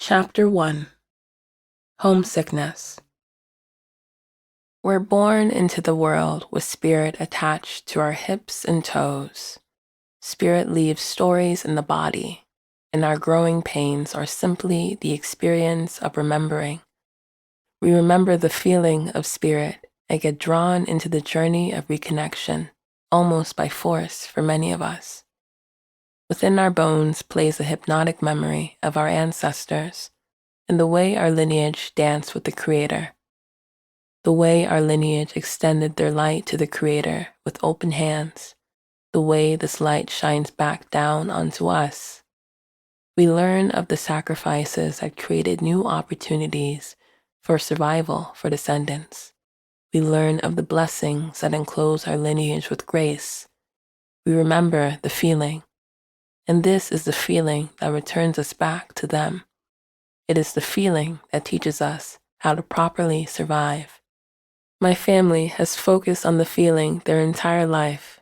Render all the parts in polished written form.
Chapter 1. Homesickness. We're born into the world with spirit attached to our hips and toes. Spirit leaves stories in the body, and our growing pains are simply the experience of remembering. We remember the feeling of spirit and get drawn into the journey of reconnection, almost by force for many of us. Within our bones plays a hypnotic memory of our ancestors, and the way our lineage danced with the Creator, the way our lineage extended their light to the Creator with open hands, the way this light shines back down onto us. We learn of the sacrifices that created new opportunities for survival for descendants. We learn of the blessings that enclose our lineage with grace. We remember the feeling, and this is the feeling that returns us back to them. It is the feeling that teaches us how to properly survive. My family has focused on the feeling their entire life,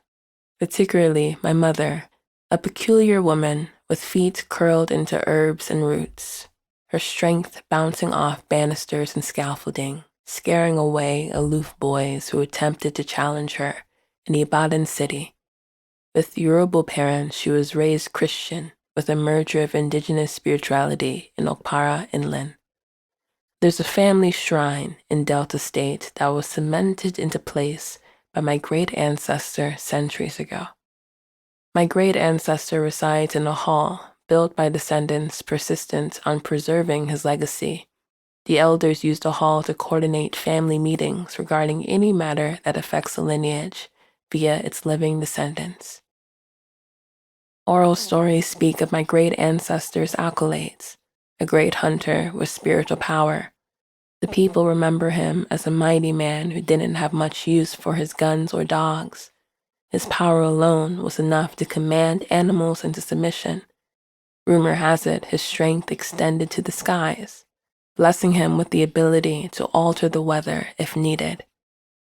particularly my mother, a peculiar woman with feet curled into herbs and roots, her strength bouncing off banisters and scaffolding, scaring away aloof boys who attempted to challenge her in Ibadan city. With Yoruba parents, she was raised Christian, with a merger of indigenous spirituality in Okpara Inland. There's a family shrine in Delta State that was cemented into place by my great-ancestor centuries ago. My great-ancestor resides in a hall built by descendants persistent on preserving his legacy. The elders used the hall to coordinate family meetings regarding any matter that affects the lineage via its living descendants. Oral stories speak of my great ancestors' accolades, a great hunter with spiritual power. The people remember him as a mighty man who didn't have much use for his guns or dogs. His power alone was enough to command animals into submission. Rumor has it his strength extended to the skies, blessing him with the ability to alter the weather if needed.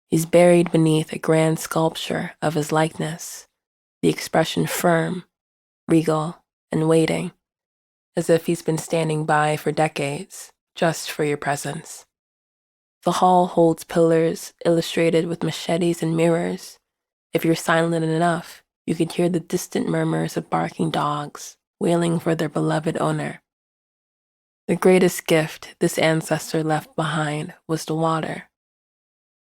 He's buried beneath a grand sculpture of his likeness, the expression firm, regal, and waiting, as if he's been standing by for decades, just for your presence. The hall holds pillars illustrated with machetes and mirrors. If you're silent enough, you can hear the distant murmurs of barking dogs, wailing for their beloved owner. The greatest gift this ancestor left behind was the water.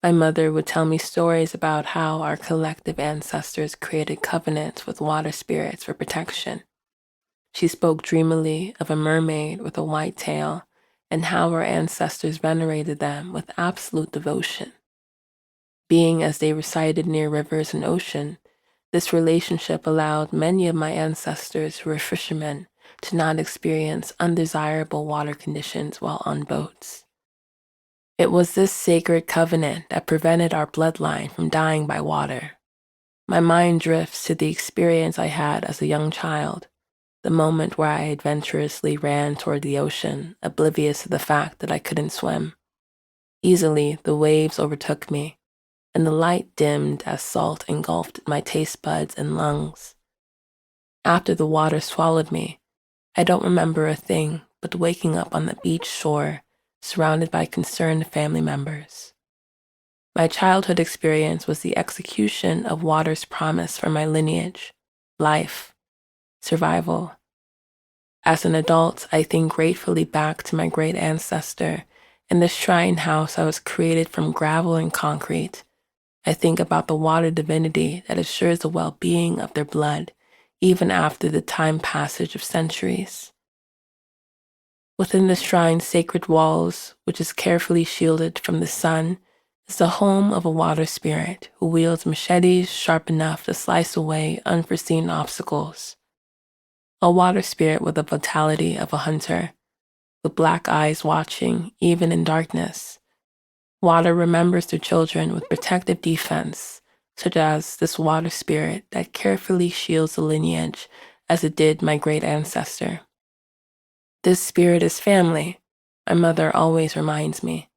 My mother would tell me stories about how our collective ancestors created covenants with water spirits for protection. She spoke dreamily of a mermaid with a white tail and how our ancestors venerated them with absolute devotion. Being as they resided near rivers and ocean, this relationship allowed many of my ancestors who were fishermen to not experience undesirable water conditions while on boats. It was this sacred covenant that prevented our bloodline from dying by water. My mind drifts to the experience I had as a young child, the moment where I adventurously ran toward the ocean, oblivious to the fact that I couldn't swim. Easily, the waves overtook me, and the light dimmed as salt engulfed my taste buds and lungs. After the water swallowed me, I don't remember a thing but waking up on the beach shore, surrounded by concerned family members. My childhood experience was the execution of water's promise for my lineage, life, survival. As an adult, I think gratefully back to my great ancestor and the shrine house I was created from gravel and concrete. I think about the water divinity that assures the well-being of their blood, even after the time passage of centuries. Within the shrine's sacred walls, which is carefully shielded from the sun, is the home of a water spirit who wields machetes sharp enough to slice away unforeseen obstacles. A water spirit with the vitality of a hunter, with black eyes watching even in darkness. Water remembers their children with protective defense, such as this water spirit that carefully shields the lineage as it did my great ancestor. This spirit is family, my mother always reminds me.